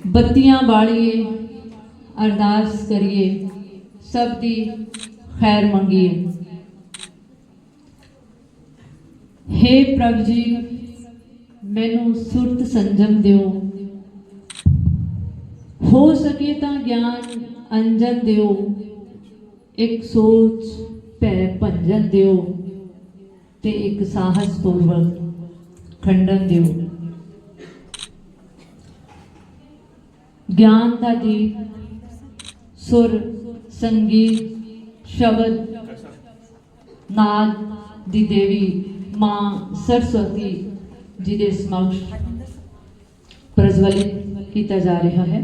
बत्तियां बालिए अरदास करिए सब दी खैर मंगिए। हे प्रभ जी मैनू सुरत संजम दिओ, हो सके तो ज्ञान अंजन दिओ, एक सोच भै भंजन दिओ ते एक साहस पूर्वक खंडन दिओ। ज्ञान का दीप सुर संगीत शब्द नाद दी देवी मां सरस्वती जी के समक्ष प्रज्वलित किया जा रहा है।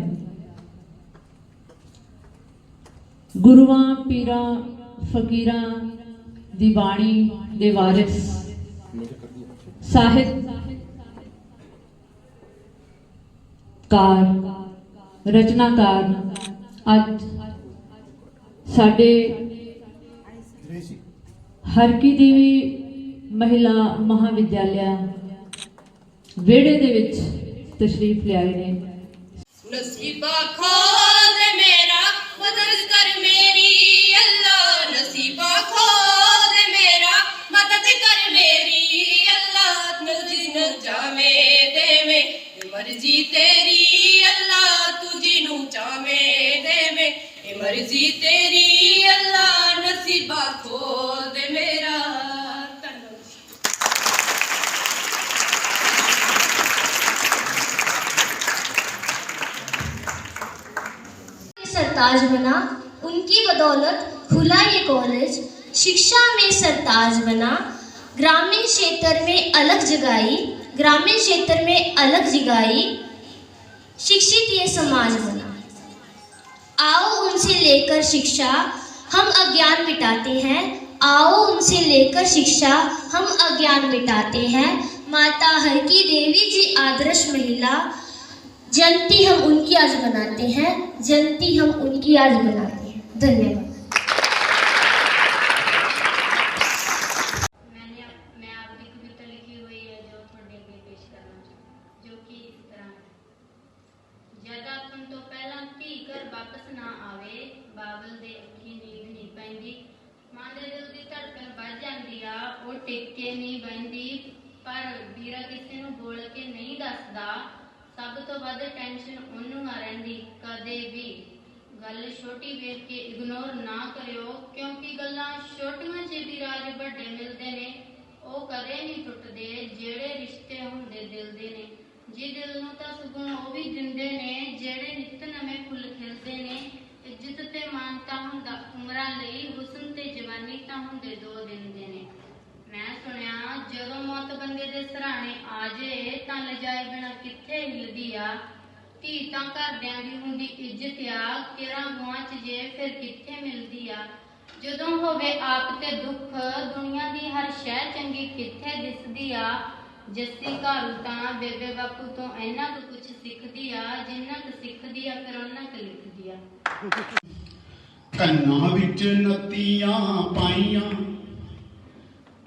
गुरुआं पीरां फकीरां दी बाणी दे वारिस साहित्यकार रचनाकार अज साडे हरकी देवी महिला महाविद्यालय वेड़े दे विच तशरीफ ले आए ने। नसीबा खोल दे मेरा मदद कर मेरी अल्लाह, नसीबा खोल दे मेरा मदद कर मेरी अल्लाह, नजी न जावे देवे मर्जी तेरी अल्लाह, तुझी नू चावे देवे मर्जी तेरी अल्लाह, नसीबा खोल दे मेरा। सरताज बना, उनकी बदौलत खुला ये कॉलेज, शिक्षा में सरताज बना, ग्रामीण क्षेत्र में अलग जगाई, ग्रामीण क्षेत्र में अलग जगाई, शिक्षित ये समाज बना। आओ उनसे लेकर शिक्षा हम अज्ञान मिटाते हैं, आओ उनसे लेकर शिक्षा हम अज्ञान मिटाते हैं। माता हर की देवी जी आदर्श महिला, जनती हम उनकी आज बनाते हैं, जनती हम उनकी आज बनाते हैं। धन्यवाद। मैं आपकी कविता लिखी हुई है जो थोड़े अगे पेश करना जो कि इस तरह है। जद अपन तो पहला धी घर वापस ना आवे, बाबल दे अखी नींद नहीं पैंदी, मां दे दिल दी धड़कन बढ़ जांदी आ, ओ टिके नहीं बहिंदी, पर वीरा किसी नूं बोल के नहीं दसदा, सब तो वध टेंशन उन्नू आ रहिंदी। कदे भी गल छोटी वेख के इग्नोर ना करियो, क्योंकि गल्लां छोटियां च भी राज बड़े मिलदे ने, ओ कदे नहीं टुटदे जेड़े रिश्ते हुंदे दिल दे ने, जी दिल नूं तां सुगुण ओ भी दिंदे ने, जेड़े नित नवें फुੱਲ खिलदे ने, इज्जत ते मान तां हुंदा उमरां लई, हुस्न ते जवानी तां हुंदे दो दिन दे ने। मैं सुनिया जदों मौत बंदे दे सराणे आ जे तां लजाए बिना किथे हिलदी आ, धी तां घरदियां दी हुंदी इज्जत आ, केरा गुआच जे फिर किथे मिलदी आ, जदों होवे आप ते दुख दुनिया दी हर शै चंगी किथे दिसदी आ, जस्सी घारू तां बेबे बापू तो इन्ना क कुछ सिखदी आ, जिन्ना क सिखदी आ फिर उन्ना क लिखदी आ। ਕੰਨਾਂ ਵਿੱਚ ਨੱਤੀਆਂ ਪਾਈਆਂ,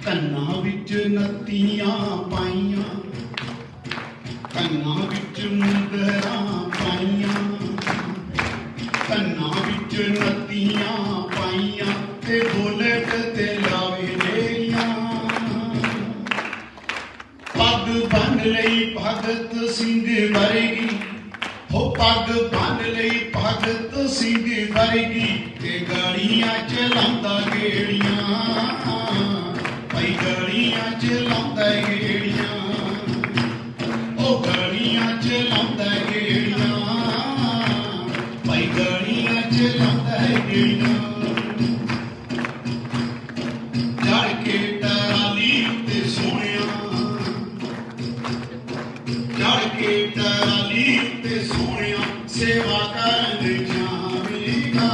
ਕੰਨਾਂ ਵਿੱਚ ਨੱਤੀਆਂ ਪਾਈਆਂ, ਕੰਨਾਂ ਵਿੱਚ ਮੁੰਦਰਾਂ ਪਾਈਆਂ, ਕੰਨਾਂ ਵਿੱਚ ਨੱਤੀਆਂ ਪਾਈਆਂ, ਤੇ ਬੁਲਟ ਤੇ ਲਾਵੇ ਨੇਰੀਆਂ, ਪੱਗ ਬੰਨ ਲਈ ਭਗਤ ਸਿੰਘ ਵਰਗੀ, हो पग बन लई भगत सिंह वर्गी, ते गलियां चलांदा गेड़ियां, भाई गलियां चलांदा गेड़ियां, ओ गलियां चलांदा गेड़ियां, भाई गलियां चलांदा गेड़ियां। चढ़ के टराली ते सोहणिया, चढ़ के टराली ते सोहणिया, सेवा करन जावेगा,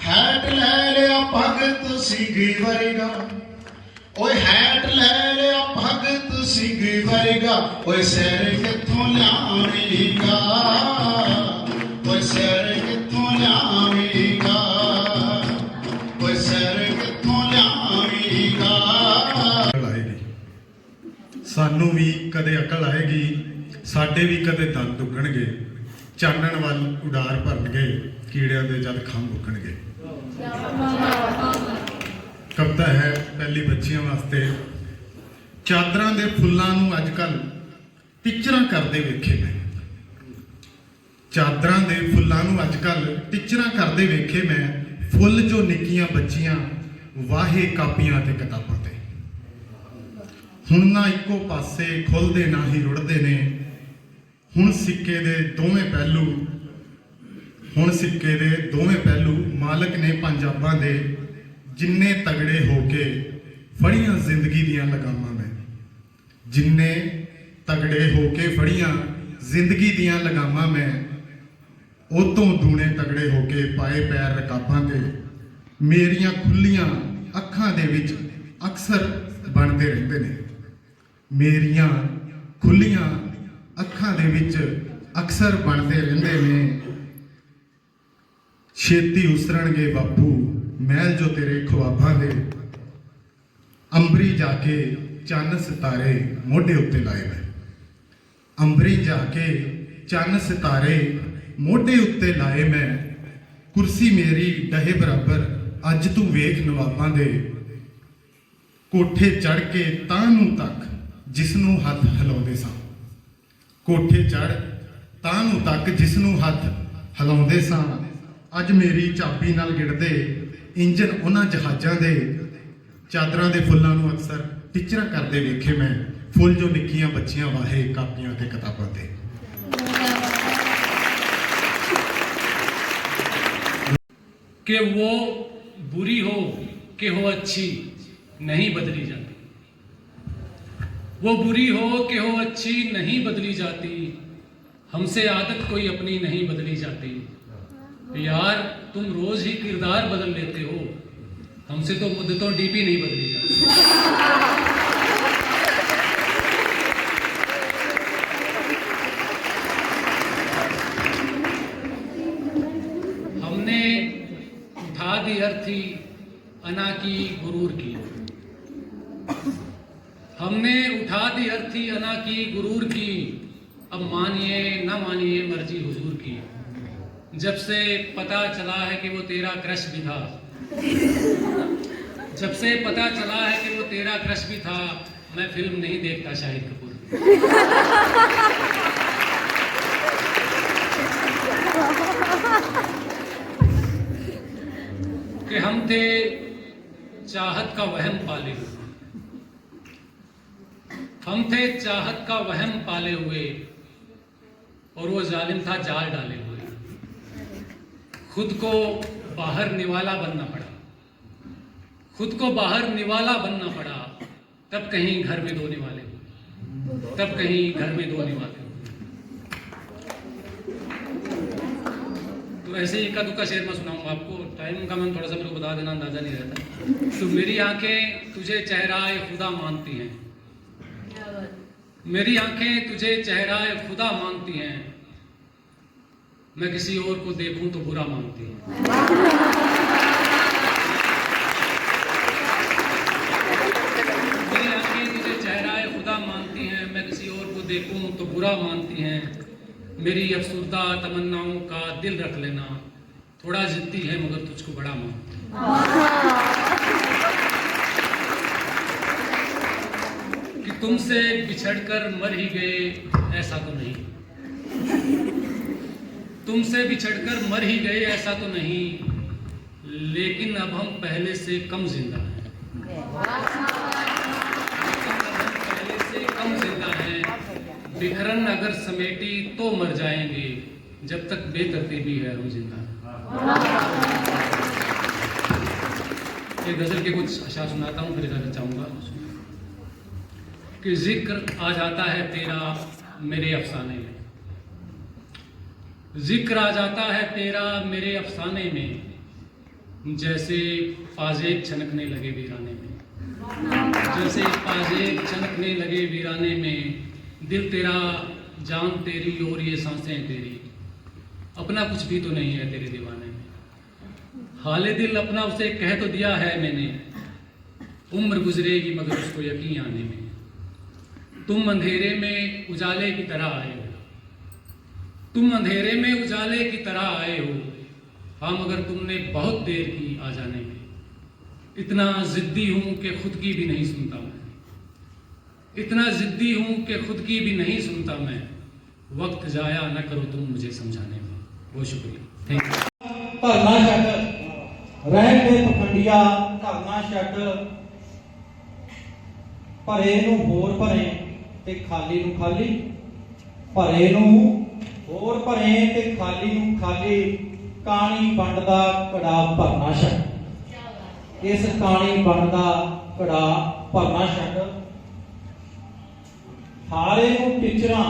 हैट लै लिया भगत सिंह वर्गा, ओए हैट लै लिया भगत सिंह वर्गा, ओए सिर कित्थों लियावेगा, ओए सिर कित्थों लियावेगा, ओए सिर कित्थों लियावेगा। सानू भी कदे अकल आएगी, ਸਾਡੇ ਵੀ ਕਦੇ ਦੰਦ ਦੁੱਗਣਗੇ, ਚਾਨਣ ਵੱਲ ਉਡਾਰ ਭਰਨਗੇ, ਕੀੜਿਆਂ ਦੇ ਜਦ ਖੰਭ ਉੱਗਣਗੇ। ਕਵਿਤਾ ਹੈ ਪਹਿਲੀ ਬੱਚੀਆਂ ਵਾਸਤੇ। ਚਾਦਰਾਂ ਦੇ ਫੁੱਲਾਂ ਨੂੰ ਅੱਜ ਕੱਲ੍ਹ ਟੀਚਰਾਂ ਕਰਦੇ ਵੇਖੇ ਮੈਂ। ਚਾਦਰਾਂ ਦੇ ਫੁੱਲਾਂ ਨੂੰ ਅੱਜ ਕੱਲ੍ਹ ਟੀਚਰਾਂ ਕਰਦੇ ਵੇਖੇ ਮੈਂ। ਫੁੱਲ ਜੋ ਨਿੱਕੀਆਂ ਬੱਚੀਆਂ ਵਾਹੇ ਕਾਪੀਆਂ ਤੇ ਕਿਤਾਬਾਂ ਤੇ। ਹੁਣ ਨਾ ਇੱਕੋ ਪਾਸੇ ਖੁੱਲ੍ਹਦੇ ਨਾ ਹੀ ਰੁੜਦੇ ਨੇ। ਹੁਣ ਸਿੱਕੇ ਦੇ ਦੋਵੇਂ ਪਹਿਲੂ, ਹੁਣ ਸਿੱਕੇ ਦੇ ਦੋਵੇਂ ਪਹਿਲੂ ਮਾਲਕ ਨੇ ਪੰਜਾਬਾਂ ਦੇ। ਜਿੰਨੇ ਤਗੜੇ ਹੋ ਕੇ ਫੜੀਆਂ ਜ਼ਿੰਦਗੀ ਦੀਆਂ ਲਗਾਮਾਂ ਮੈਂ, ਜਿੰਨੇ ਤਗੜੇ ਹੋ ਕੇ ਫੜੀਆਂ ਜ਼ਿੰਦਗੀ ਦੀਆਂ ਲਗਾਮਾਂ ਮੈਂ, ਉਹ ਤੋਂ ਦੂਣੇ ਤਗੜੇ ਹੋ ਕੇ ਪਾਏ ਪੈਰ ਰਕਾਬਾਂ ਤੇ। ਮੇਰੀਆਂ ਖੁੱਲੀਆਂ ਅੱਖਾਂ ਦੇ ਵਿੱਚ ਅਕਸਰ ਬਣਦੇ ਰਹਿੰਦੇ ਨੇ। ਮੇਰੀਆਂ ਖੁੱਲੀਆਂ ਅੱਖਾਂ ਦੇ ਵਿੱਚ ਅਕਸਰ ਬਣਦੇ ਰਹਿੰਦੇ ਨੇ। ਛੇਤੀ ਉਸਰਣਗੇ ਬਾਪੂ ਮਹਿਲ ਜੋ ਤੇਰੇ ਖੁਆਬਾਂ ਦੇ। ਅੰਬਰੀ ਜਾ ਕੇ ਚੰਨ ਸਿਤਾਰੇ ਮੋਢੇ ਉੱਤੇ ਲਾਏ ਮੈਂ। ਅੰਬਰੀ ਜਾ ਕੇ ਚੰਨ ਸਿਤਾਰੇ ਮੋਢੇ ਉੱਤੇ ਲਾਏ ਮੈਂ। ਕੁਰਸੀ ਮੇਰੀ ਡਹੇ ਬਰਾਬਰ ਅੱਜ ਤੂੰ ਵੇਖ ਨਵਾਬਾਂ ਦੇ। ਕੋਠੇ ਚੜ ਕੇ ਤਾਂ ਨੂੰ ਤੱਕ ਜਿਸ ਨੂੰ ਹੱਥ ਹਿਲਾਉਂਦੇ ਸਾਂ। ਕੋਠੇ ਚੜ ਤਾਂ ਨੂੰ ਤੱਕ ਜਿਸ ਨੂੰ ਹੱਥ ਹਿਲਾਉਂਦੇ ਸਾਂ। ਅੱਜ ਮੇਰੀ ਚਾਬੀ ਨਾਲ ਗਿੜਦੇ ਇੰਜਨ ਉਹਨਾਂ ਜਹਾਜ਼ਾਂ ਦੇ। ਚਾਦਰਾਂ ਦੇ ਫੁੱਲਾਂ ਨੂੰ ਅਕਸਰ ਟੀਚਰਾਂ ਕਰਦੇ ਵੇਖੇ ਮੈਂ। ਫੁੱਲ ਜੋ ਨਿੱਕੀਆਂ ਬੱਚੀਆਂ ਵਾਹੇ ਕਾਪੀਆਂ ਤੇ ਕਿਤਾਬਾਂ ਤੇ। कि वो बुरी हो कि हो अच्छी नहीं बदली जाती। वो बुरी हो कि हो अच्छी नहीं बदली जाती। हमसे आदत कोई अपनी नहीं बदली जाती। यार तुम रोज ही किरदार बदल लेते हो, हमसे तो मुद्दतों डीपी नहीं बदली जाती। हमने उठा दी अर्थी अना की गुरूर की। हमने उठा दी अर्थी अना की गुरूर की। अब मानिए ना मानिए मर्जी हुजूर की। जब से पता चला है कि वो तेरा क्रश भी था, जब से पता चला है कि वो तेरा क्रश भी था, मैं फिल्म नहीं देखता शाहिद कपूर। कि हम थे चाहत का वहम पाले हुए, हम थे चाहत का वहम पाले हुए, और वो जालिम था जाल डाले हुए। खुद को बाहर निवाला बनना पड़ा, खुद को बाहर निवाला बनना पड़ा। तब कहीं घर में दो निवाले हुए, तब कहीं घर में दो निवाले हुए। तो ऐसे ही इक्का दुक्का शेर मैं सुनाऊंगा आपको। टाइम का मैं थोड़ा सा मेरे को बता देना, अंदाजा नहीं रहता। तो मेरी आंखें तुझे चेहराए खुदा मानती हैं, मेरी आंखें तुझे चेहराए खुदा मानती हैं। मैं किसी और को देखूं तो बुरा मानती हैं। मेरी आंखें तुझे चेहराए खुदा मानती हैं, मैं किसी और को देखूं तो बुरा मानती हैं। मेरी अफसुर्दा तमन्नाओं का दिल रख लेना, थोड़ा जिद्दी है मगर तुझको बड़ा मानती है। कि तुमसे बिछड़कर मर ही गए ऐसा तो नहीं, तुमसे बिछड़कर मर ही गए ऐसा तो नहीं, लेकिन अब हम पहले से कम जिंदा हैं, पहले से कम जिंदा हैं। बिखरन अगर समेटी तो मर जाएंगे, जब तक बेतरतीबी है हम जिंदा हैं। ये गजल के कुछ अशार सुनाता हूँ, फिर इजाजत चाहूंगा। कि जिक्र आ जाता है तेरा मेरे अफसाने में, जिक्र आ जाता है तेरा मेरे अफसाने में। जैसे पाजेब छनकने लगे वीराने में, जैसे पाजेब छनकने लगे वीराने में। दिल तेरा जान तेरी और ये सांसें तेरी, अपना कुछ भी तो नहीं है तेरे दीवाने में। हाले दिल अपना उसे कह तो दिया है मैंने, उम्र गुजरेगी मगर उसको यकीन आने में। तुम अंधेरे में उजाले की तरह आए हो, तुम अंधेरे में उजाले की तरह आए हो, हाँ मगर तुमने बहुत देर की आ जाने में। इतना जिद्दी हूं कि खुद की भी नहीं सुनता मैं, इतना जिद्दी हूं कि खुद की भी नहीं सुनता मैं। वक्त जाया न करो तुम मुझे समझाने में। बहुत शुक्रिया, थैंक यू। धरना छੱਡ ਰਹਿਣ ਦੇ ਪਖੰਡੀਆ, ਧਰਨਾ ਛੱਡ ਭਰੇ ਨੂੰ ਹੋਰ ਭਰੇ ਤੇ ਖਾਲੀ ਨੂੰ ਖਾਲੀ, ਭਰੇ ਨੂੰ ਹੋਰ ਭਰੇ ਤੇ ਖਾਲੀ ਨੂੰ ਖਾਲੀ, ਕਾਣੀ ਵੰਡ ਦਾ ਘੜਾ ਭਰਨਾ ਛੱਡ, ਇਸ ਕਾਣੀ ਵੰਡ ਦਾ ਘੜਾ ਭਰਨਾ ਛੱਡ। ਹਾਰੇ ਨੂੰ ਟਿਚਰਾਂ,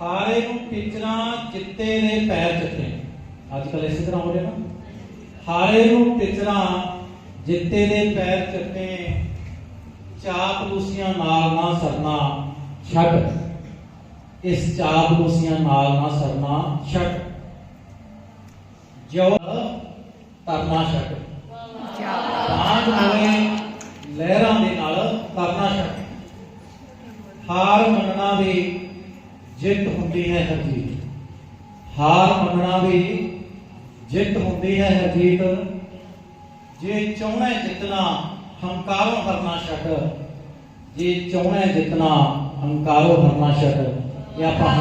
ਹਾਰੇ ਨੂੰ ਟਿਚਰਾਂ, ਜਿੱਤੇ ਦੇ ਪੈਰ ਚੱਟੇ। ਅੱਜ ਕੱਲ੍ਹ ਇਸੇ ਤਰ੍ਹਾਂ ਹੋ ਰਿਹਾ ਨਾ, ਹਾਰੇ ਨੂੰ ਟਿਚਰਾਂ, ਜਿੱਤੇ ਦੇ ਪੈਰ ਚੱਟੇ, ਚਾਪਲੂਸੀਆਂ ਨਾਲ ਨਾ ਸਰਨਾ ਛੱਡ, ਇਸ ਚਾਪਲੂਸੀਆਂ ਨਾਲ ਨਾ ਸਰਨਾ ਛੱਡ, ਜੋ ਤਰਨਾ ਛੱਡ, ਬਾਂਝ ਹੋਵੇ ਲਹਿਰਾਂ ਦੇ ਨਾਲ ਤਰਨਾ ਛੱਡ। ਹਾਰ ਮੰਨਣਾ ਵੀ ਜਿੱਤ ਹੁੰਦੀ ਹੈ ਹਰਜੀਤ, ਹਾਰ ਮੰਨਣਾ ਵੀ ਜਿੱਤ ਹੁੰਦੀ ਹੈ ਹਰਜੀਤ। ਜੇ ਚਾਹੁੰਦਾ ਜਿੱਤਣਾ ਹੰਕਾਰੋਂ ਹਰਨਾ ਛੱਡ, ਜੇ ਚਾਹੁੰਦਾ ਜਿੱਤਣਾ ਹੰਕਾਰੋਂ ਹਰਨਾ ਛੱਡ। ਇਹ ਆਪਾਂ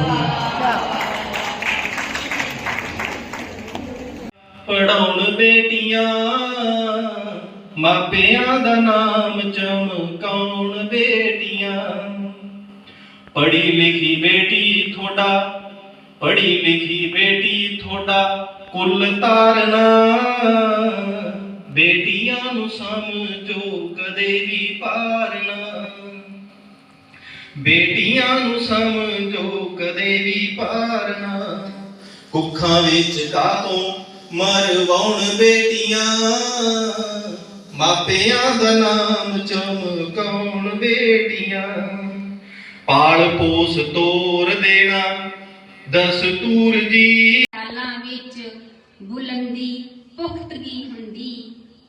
ਪੜਾਉਣ ਬੇਟੀਆਂ, ਮਾਪਿਆਂ ਦਾ ਨਾਮ ਚਮਕਾਉਣ ਬੇਟੀਆਂ। ਪੜ੍ਹੀ ਲਿਖੀ ਬੇਟੀ ਤੁਹਾਡਾ, ਪੜ੍ਹੀ ਲਿਖੀ ਬੇਟੀ ਤੁਹਾਡਾ ਕੁੱਲ ਤਾਰਨਾ। ਬੇਟੀਆਂ ਨੂੰ ਸਮਝੋ ਕਦੇ ਵੀ ਪਾਰਨਾ, ਬੇਟੀਆਂ ਨੂੰ ਸਮਝੋ ਕਦੇ ਵੀ ਪਾਰਨਾ। ਕੁੱਖਾਂ ਵਿੱਚ ਕਾਤੋਂ ਮਰਵਾਉਣ ਬੇਟੀਆਂ, ਮਾਪਿਆਂ ਦਾ ਨਾਮ ਚਮਕਾਉਣ ਬੇਟੀਆਂ। ਪਾਲ ਪੋਸ ਤੋਰ ਦੇਣਾ ਦਸਤੂਰ ਜੀ। ਖਿਆਲਾਂ ਵਿੱਚ ਬੁਲੰਦੀ ਪੁਖਤਗੀ ਹੁੰਦੀ,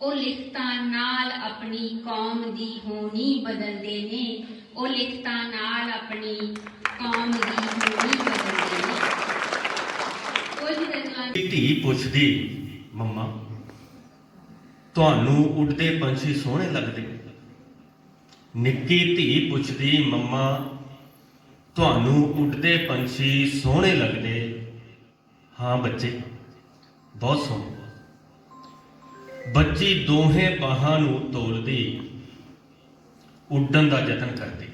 ਉਹ ਲਿਖਤਾਂ ਨਾਲ ਆਪਣੀ ਕੌਮ ਦੀ ਹੋਣੀ ਬਦਲਦੇ ਨੇ, ਉਹ ਲਿਖਤਾਂ ਨਾਲ ਆਪਣੀ ਕੌਮ ਦੀ ਹੋਣੀ ਬਦਲਦੇ ਨੇ। ਕੁਝ ਗੱਲਾਂ ਧੀ ਪੁੱਛਦੀ, ਮੰਮਾ ਤੁਹਾਨੂੰ ਉੱਡਦੇ ਪੰਛੀ ਸੋਹਣੇ ਲੱਗਦੇ? ਨਿੱਕੀ ਧੀ ਪੁੱਛਦੀ, ਮੰਮਾ ਤੁਹਾਨੂੰ ਉੱਡਦੇ ਪੰਛੀ ਸੋਹਣੇ ਲੱਗਦੇ? ਹਾਂ ਬੱਚੇ, ਬਹੁਤ ਸੋਹਣੇ। ਬੱਚੀ ਦੋਹੇ ਬਾਹਾਂ ਨੂੰ ਤੋਲਦੀ, ਉੱਡਣ ਦਾ ਯਤਨ ਕਰਦੀ।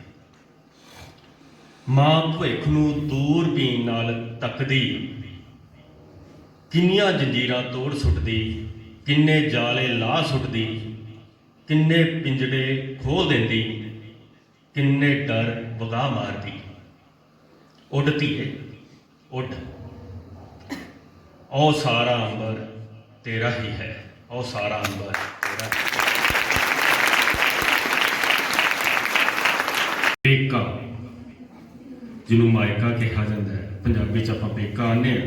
ਮਾਂ ਭਵਿੱਖ ਨੂੰ ਦੂਰਬੀਨ ਨਾਲ ਤੱਕਦੀ, ਕਿੰਨੀਆਂ ਜੰਜੀਰਾਂ ਤੋੜ ਸੁੱਟਦੀ, ਕਿੰਨੇ ਜਾਲੇ ਲਾਹ ਸੁੱਟਦੀ, ਕਿੰਨੇ ਪਿੰਜੜੇ ਖੋਲ ਦਿੰਦੀ, ਕਿੰਨੇ ਡਰ ਵਗਾ ਮਾਰਦੀ। ਉੱਡ ਧੀਏ ਉੱਡ, ਉਹ ਸਾਰਾ ਅੰਬਰ ਤੇਰਾ ਹੀ ਹੈ, ਉਹ ਸਾਰਾ ਅੰਬਰ ਤੇਰਾ ਹੀ ਹੈ। ਪੇਕਾ, ਜਿਹਨੂੰ ਮਾਇਕਾ ਕਿਹਾ ਜਾਂਦਾ ਹੈ, ਪੰਜਾਬੀ 'ਚ ਆਪਾਂ ਪੇਕਾ ਆਨੇ ਆ।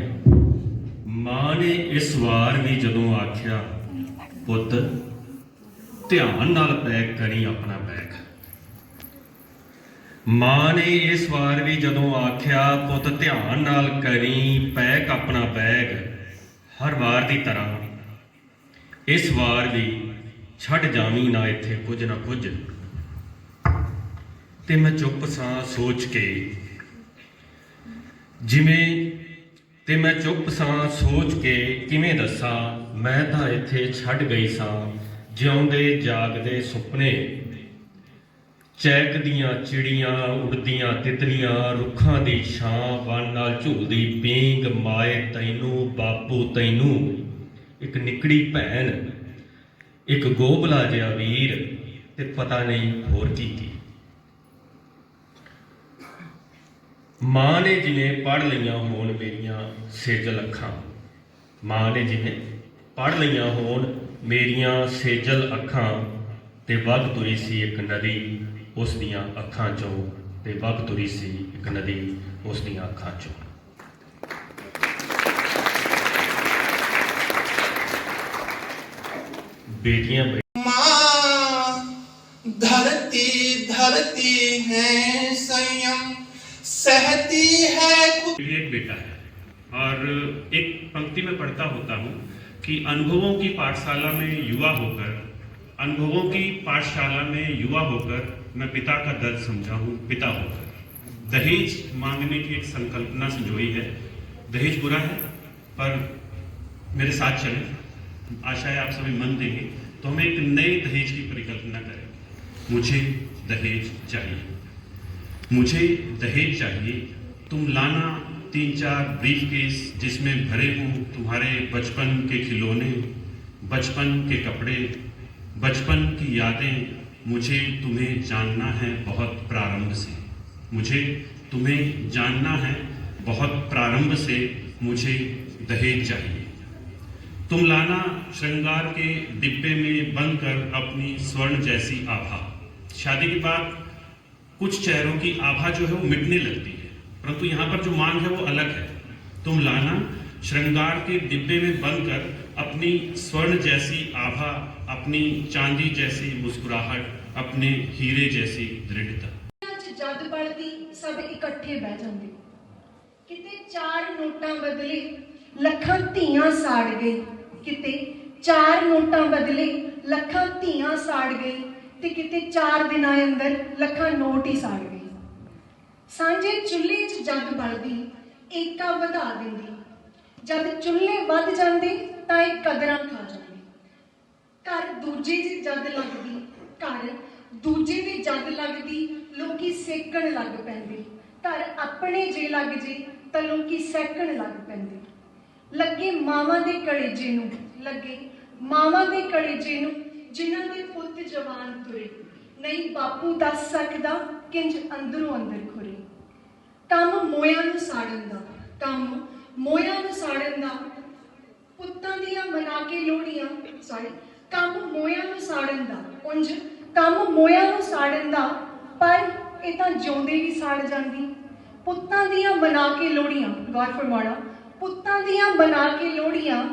ਮਾਂ ਨੇ ਇਸ ਵਾਰ ਵੀ ਜਦੋਂ ਆਖਿਆ, ਪੁੱਤ ਧਿਆਨ ਨਾਲ ਪੈਕ ਕਰੀ ਆਪਣਾ ਬੈਗ। ਮਾਂ ਨੇ ਇਸ ਵਾਰ ਵੀ ਜਦੋਂ ਆਖਿਆ, ਪੁੱਤ ਧਿਆਨ ਨਾਲ ਕਰੀ ਪੈਕ ਆਪਣਾ ਬੈਗ। ਹਰ ਵਾਰ ਦੀ ਤਰ੍ਹਾਂ ਇਸ ਵਾਰ ਵੀ ਛੱਡ ਜਾਵੀਂ ਨਾ ਇੱਥੇ ਕੁਝ ਨਾ ਕੁਝ। ਤੇ ਮੈਂ ਚੁੱਪ ਸਾਂ ਸੋਚ ਕੇ, ਕਿਵੇਂ ਦੱਸਾਂ, ਮੈਂ ਤਾਂ ਇੱਥੇ ਛੱਡ ਗਈ ਸਾਂ ਜਿਉਂਦੇ ਜਾਗਦੇ ਸੁਪਨੇ। ਚਹਿਕਦੀਆਂ ਚਿੜੀਆਂ, ਉੜਦੀਆਂ ਤਿਤਲੀਆਂ, ਰੁੱਖਾਂ ਦੀ ਛਾਂ, ਵਣ ਨਾਲ ਝੂਲਦੀ ਪੀਂਗ, ਮਾਏ ਤੈਨੂੰ ਬਾਪੂ ਤੈਨੂੰ, ਇੱਕ ਨਿੱਕੜੀ ਭੈਣ, ਇੱਕ ਗੋਬਲਾ ਜਿਹਾ ਵੀਰ, ਤੇ ਪਤਾ ਨਹੀਂ ਹੋਰ ਕੀ ਕੀ। ਮਾਂ ਨੇ ਜਿਵੇਂ ਪੜ੍ਹ ਲਈਆਂ ਹੋਣ ਮੇਰੀਆਂ ਸੇਜਲ ਅੱਖਾਂ, ਮਾਂ ਨੇ ਜਿਵੇਂ ਪੜ੍ਹ ਲਈਆਂ ਹੋਣ ਮੇਰੀਆਂ ਸੇਜਲ ਅੱਖਾਂ, ਤੇ ਵਗ ਤੁਰੀ ਸੀ ਇੱਕ ਨਦੀ ਉਸ ਦੀਆਂ ਅੱਖਾਂ ਚੋਂ, ਤੇ ਵਗ ਤੁਰੀ ਸੀ ਇੱਕ ਨਦੀ ਉਸ ਦੀਆਂ ਅੱਖਾਂ ਚੋਂ। बेटियां माँ धरती धरती है संयम सहती है। एक बेटा है और एक पंक्ति में पढ़ता होता हूँ कि अनुभवों की पाठशाला में युवा होकर मैं पिता का दर्द समझा हूँ पिता होकर। दहेज मांगने की एक संकल्पना संजोई है। दहेज बुरा है पर मेरे साथ चलें, आशा है आप सभी मन देंगे तो हम एक नए दहेज की परिकल्पना करें। मुझे दहेज चाहिए, मुझे दहेज चाहिए। तुम लाना 3-4 ब्रीफकेस जिसमें भरे हों तुम्हारे बचपन के खिलौने, बचपन के कपड़े, बचपन की यादें। मुझे तुम्हें जानना है बहुत प्रारंभ से, मुझे तुम्हें जानना है बहुत प्रारंभ से। मुझे दहेज चाहिए। तुम लाना श्रृंगार के डिब्बे में बंद कर अपनी स्वर्ण जैसी आभा। शादी के बाद कुछ चेहरों की आभा जो है वो मिटने लगती है, परंतु यहाँ पर जो मांग है वो अलग है। तुम लाना श्रृंगार के डिब्बे में बंद कर अपनी स्वर्ण जैसी आभा, अपनी चांदी जैसी मुस्कुराहट, अपने हीरे जैसी दृढ़ता। जद बढ़ती सब इकट्ठे बह जाते, किते 4 नोटां बदले लखां धीआं साड़ गई, किते 4 नोटां बदले लखां धीआं साड़ गई, ते किते 4 दिनां अंदर लखां नोट ही साड़ गए। सांझे चुल्हे 'च जग बलदी एका वधा दिंदी, जद चुल्हे वध जांदे तां इह कदरां खा जांदे। घर दूजे दी जद लगदी, घर दूजे दी जद लगदी लोकी सेकण लग पैंदे। घर अपने जे लग जे तां लोकी सैकण लग पैंदे। लगे मावां दे कलेजे नूं, लगे मावां दे कलेजे नूं जिन्हां दे पुੱਤ जवान तुरे, नहीं बापू दस सकदा किंज अंदरों अंदर खुरे। काम मोयां नूं साड़न दा, काम मोयां नूं साड़न दा, पुत्तां दियां मना के लोहड़ियां, सॉरी काम मोयां नूं साड़न दा, उंज काम मोयां नूं साड़न दा, पर ਇਹ ਤਾਂ ਜਿਉਂਦੇ ਵੀ ਸੜ ਜਾਂਦੀ। ਪੁੱਤਾਂ ਦੀਆਂ ਮਨਾ ਕੇ ਲੋਹੜੀਆਂ, ਗੌਰ ਫਰਮਾਉਣਾ, ਪੁੱਤਾਂ ਦੀਆਂ ਮਨਾ ਕੇ ਲੋਹੜੀਆਂ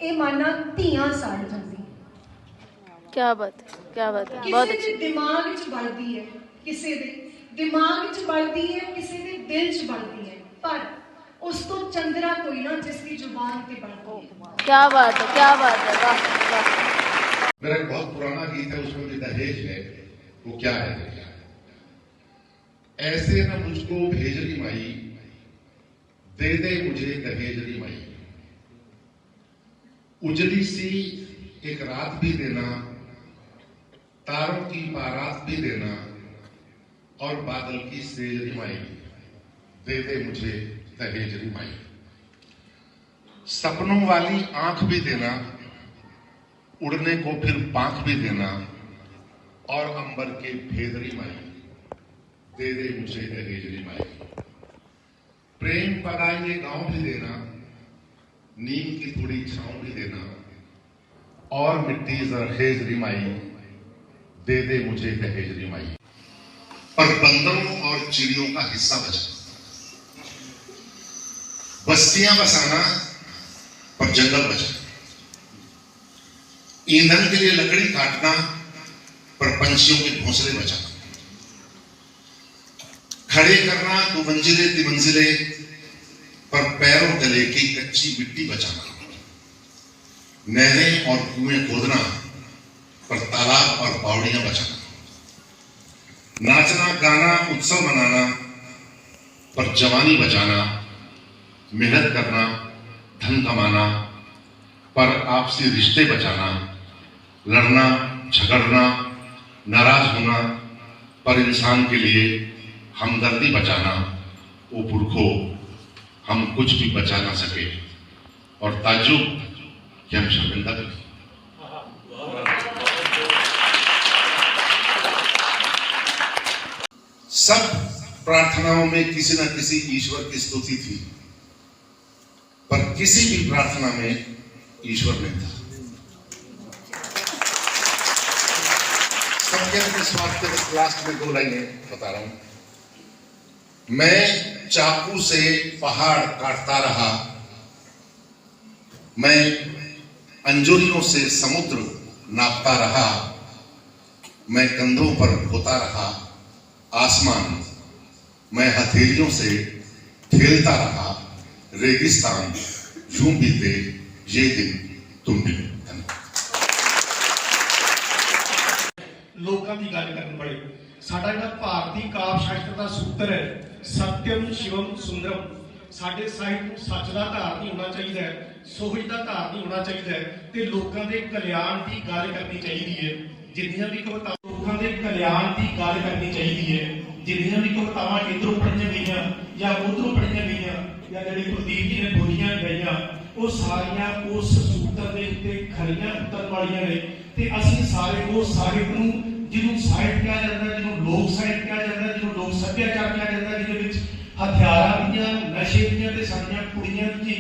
ਇਹ ਮਾਨਾ ਧੀਆਂ ਸੜ ਜਾਂਦੀ। क्या बात है, क्या बात है, बहुत ਕਿਸੇ ਦੇ ਦਿਮਾਗ 'ਚ ਬਲਦੀ ਹੈ, ਕਿਸੇ ਦੇ ਦਿਮਾਗ 'ਚ ਬਲਦੀ ਹੈ, ਕਿਸੇ ਦੇ ਦਿਲ 'ਚ ਬਲਦੀ ਹੈ, ਪਰ ਉਸ ਤੋਂ ਚੰਦਰਾ ਕੋਈ ਨਾ ਜਿਸ ਦੀ ਜ਼ੁਬਾਨ ਤੇ ਬਲਦੀ ਹੈ। क्या बात है, क्या बात है, वाह वाह। मेरा एक बहुत पुराना गीत है, उसमें जो दहेज है वो क्या है? ऐसे न मुझको भेजरी माई, दे दे मुझे दहेजरी माई। उजली सी एक रात भी देना, तारों की बारात भी देना, और बादल की सेजरी माई, दे दे मुझे दहेजरी माई। सपनों वाली आंख भी देना, उड़ने को फिर पांख भी देना, और अंबर के भेदरी माई, दे दे मुझे दहेजरी माई। प्रेम पगाए गांव भी देना, नीम की थोड़ी छांव भी देना, और मिट्टी जरहेजरी माई, दे दे मुझे दहेजरी माई। पर बंदरों और चिड़ियों का हिस्सा बचा, बस्तियां बसाना पर जंगल बचा, ईंधन के लिए लकड़ी काटना पर पंछियों के घोंसले बचाना, खड़े करना 2 मंजिले 3 मंजिले पर पैरों तले की कच्ची मिट्टी बचाना, नहरें और कुएं खोदना पर तालाब और बावड़ियां बचाना, नाचना गाना उत्सव मनाना पर जवानी बचाना, मेहनत करना धन कमाना पर आपसी रिश्ते बचाना, लड़ना झगड़ना नाराज होना पर इंसान के लिए हमदर्दी बचाना। ओ पुरखों, हम कुछ भी बचा ना सके और ताज्जुब कि हम शर्मिंदा करें। सब प्रार्थनाओं में किसी न किसी ईश्वर की स्तुति थी, पर किसी भी प्रार्थना में ईश्वर नहीं था। सबके स्वार्थ के लास्ट में 2 लाइनें बता रहा हूं। मैं चाकू से पहाड़ काटता रहा, मैं अंजुरियों से समुद्र नापता रहा, मैं कंधों पर ढोता रहा आसमान, मैं हथेलियों से खेलता रहा रेगिस्तान, यूं बीते ये दिन तुम भी। ਲੋਕਾਂ ਦੀ ਗੱਲ ਕਰਨ ਵਾਲੇ ਸਾਡਾ ਜਿਹੜਾ ਭਾਰਤੀ ਕਾਵਿ ਸ਼ਾਸਤਰ ਦਾ ਸੂਤਰ ਹੈ ਸਤਿਅਮ ਸ਼ਿਵਮ ਸੁੰਦਰਮ, ਸਾਡੇ ਸਾਹਿਤ ਨੂੰ ਸੱਚ ਦਾ ਧਾਰਨੀ ਹੋਣਾ ਚਾਹੀਦਾ ਹੈ, ਸੋਚ ਦਾ ਧਾਰਨੀ ਹੋਣਾ ਚਾਹੀਦਾ ਹੈ ਤੇ ਲੋਕਾਂ ਦੇ ਕਲਿਆਣ ਦੀ ਗੱਲ ਕਰਨੀ ਚਾਹੀਦੀ ਹੈ। ਜਿੰਨੀਆਂ ਵੀ ਕਵਿਤਾਵਾਂ ਲੋਕਾਂ ਦੇ ਕਲਿਆਣ ਦੀ ਗੱਲ ਕਰਨੀ ਚਾਹੀਦੀ ਹੈ, ਜਿੰਨੀਆਂ ਵੀ ਕਵਿਤਾਵਾਂ ਇੱਧਰੋਂ ਪੜ੍ਹੀਆਂ ਗਈਆਂ ਜਾਂ ਉੱਧਰੋਂ ਪੜ੍ਹੀਆਂ ਗਈਆਂ ਜਾਂ ਜਿਹੜੇ ਕੁਲਦੀਪ ਜੀ ਨੇ ਬੋਲੀਆਂ ਗਈਆਂ ਉਹ ਸਾਰੀਆਂ ਉਸ ਸੂਤਰ ਦੇ ਉੱਤੇ ਖਰੀਆਂ ਉਤਰਨ ਵਾਲੀਆਂ ਨੇ ਤੇ ਅਸੀਂ ਸਾਰੇ ਉਹ ਸਾਹਿਤ ਨੂੰ ਜਿਹਨੂੰ ਸਾਹਿਤ ਕਿਹਾ ਜਾਂਦਾ, ਜਿਹਨੂੰ ਲੋਕ ਸਾਹਿਤ ਕਿਹਾ ਜਾਂਦਾ, ਜਿਹਨੂੰ ਲੋਕ ਸੱਭਿਆਚਾਰ ਕਿਹਾ ਜਾਂਦਾ, ਜਿਹਦੇ ਵਿੱਚ ਹਥਿਆਰਾਂ ਦੀਆਂ, ਨਸ਼ੇ ਦੀਆਂ ਤੇ ਸਾਡੀਆਂ ਕੁੜੀਆਂ ਦੀ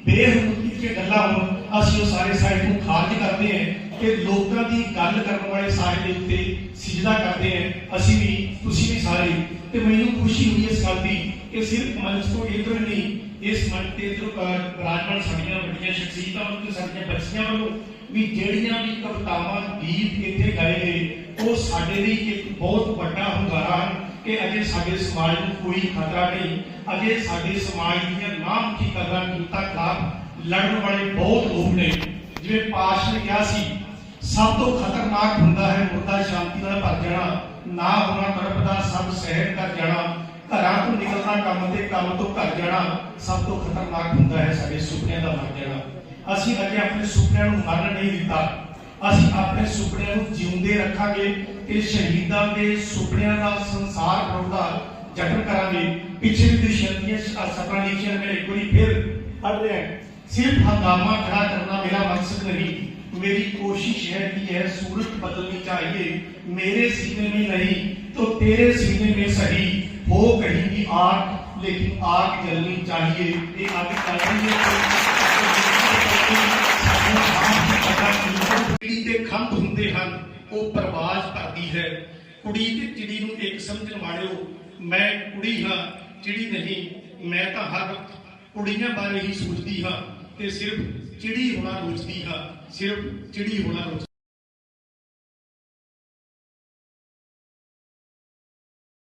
ਬੇਹਰਮਤੀ ਦੀਆਂ ਗੱਲਾਂ ਹੋਣ, ਅਸੀਂ ਉਹ ਸਾਰੇ ਸਾਹਿਤ ਨੂੰ ਖਾਰਜ ਕਰਦੇ ਹਾਂ ਤੇ ਲੋਕਾਂ ਦੀ ਗੱਲ ਕਰਨ ਵਾਲੇ ਸਾਹਿਤ ਦੇ ਉੱਤੇ ਸਿਜਦਾ ਕਰਦੇ ਹਾਂ। ਅਸੀਂ ਵੀ, ਤੁਸੀਂ ਵੀ ਸਾਰੇ। ਤੇ ਮੈਨੂੰ ਖੁਸ਼ੀ ਹੋਈ ਇਸ ਗੱਲ ਦੀ ਕਿ ਸਿਰਫ ਮੰਚ ਤੋਂ ਇੱਧਰ ਨਹੀਂ, ਇਸ ਮੰਚ ਤੇ ਵਿਰਾਜਮਾਨ ਸਾਡੀਆਂ ਵੱਡੀਆਂ ਸ਼ਖਸੀਅਤਾਂ ਵੱਲੋਂ, ਸਾਡੀਆਂ ਬੱਚੀਆਂ ਵੱਲੋਂ ਵੀ ਜਿਹੜੀਆਂ ਵੀ ਕਵਿਤਾਵਾਂ, ਗੀਤ ਇੱਥੇ ਗਾਏ ਗਏ ਉਹ ਸਾਡੇ ਲਈ ਇੱਕ ਬਹੁਤ ਵੱਡਾ ਹੁੰਗਾਰਾ ਹਨ ਕਿ ਅਜੇ ਸਾਡੇ ਸਮਾਜ ਨੂੰ ਕੋਈ ਖਤਰਾ ਨਹੀਂ। ਅਜੇ ਸਾਡੇ ਸਮਾਜ ਦੀਆਂ ਨਾਮੁਖੀ ਕਦਰਾਂ ਕੀਮਤਾਂ ਖਿਲਾਫ ਲੜਨ ਵਾਲੇ ਬਹੁਤ ਲੋਕ ਨੇ। ਜਿਵੇਂ ਪਾਸ਼ ਨੇ ਕਿਹਾ ਸੀ, ਸਭ ਤੋਂ ਖਤਰਨਾਕ ਹੁੰਦਾ ਹੈ ਮੁਰਦਾ ਸ਼ਾਂਤੀ ਨਾਲ ਭਰ ਜਾਣਾ, ਨਾ ਹੋਣਾ ਤੜਪਦਾ ਸਭ ਸਹਿਣ ਕਰ ਜਾਣਾ, ਘਰਾਂ ਤੋਂ ਨਿਕਲਣਾ ਕੰਮ ਤੇ ਕੰਮ ਤੋਂ ਘਰ ਜਾਣਾ, ਸਭ ਤੋਂ ਖਤਰਨਾਕ ਹੁੰਦਾ ਹੈ ਸਾਡੇ ਸੁਪਨਿਆਂ ਦਾ ਮਰ ਜਾਣਾ। ਅਸੀਂ ਅਜੇ ਆਪਣੇ ਸੁਪਨਿਆਂ ਨੂੰ ਮਰਨ ਨਹੀਂ ਦਿੱਤਾ, ਅਸੀਂ ਆਪਣੇ ਸੁਪਨਿਆਂ ਨੂੰ ਜਿਉਂਦੇ ਰੱਖਾਂਗੇ ਤੇ ਸ਼ਹੀਦਾਂ ਦੇ ਸੁਪਨਿਆਂ ਦਾ ਸੰਸਾਰ ਬਣਾਉਣ ਦਾ ਯਤਨ ਕਰਾਂਗੇ। ਪਿੱਛੇ ਵੀ ਦ੍ਰਿਸ਼ਾਂਤੀਆਂ ਸਪਨਾ ਲਿਖੀਆਂ ਮੈਂ ਇੱਕ ਵਾਰੀ ਫਿਰ ਪੜ੍ਹ ਰਿਹਾ। ਸਿਰਫ ਹੰਗਾਮਾ ਖੜਾ ਕਰਨਾ ਮੇਰਾ ਮਕਸਦ नहीं, मेरी कोशिश है कि यह सूरत बदलनी चाहिए, मेरे सीने में नहीं तो तेरे सीने में सही, हो कहीं की आग लेकिन आग जलनी चाहिए। ये आगे चाहिए चिड़ी ते खंभ ਹੁੰਦੇ ਹਨ, ਉਹ ਪ੍ਰਵਾਜ਼ ਭਰਦੀ ਹੈ। ਕੁੜੀ ਤੇ ਚਿੜੀ ਨੂੰ ਇੱਕ ਸਮਝਣ ਵਾਲਿਓ, ਮੈਂ ਕੁੜੀ ਹਾਂ ਚਿੜੀ ਨਹੀਂ, ਮੈਂ ਤਾਂ ਹਰ ਵਕਤ ਕੁੜੀਆਂ ਬਾਰੇ ਹੀ ਸੋਚਦੀ ਹਾਂ ਤੇ ਸਿਰਫ ਚਿੜੀ ਹੋਣਾ ਰੋਚਦੀ ਹਾਂ, ਸਿਰਫ ਚਿੜੀ ਹੋਣਾ ਰੋਚਦੀ।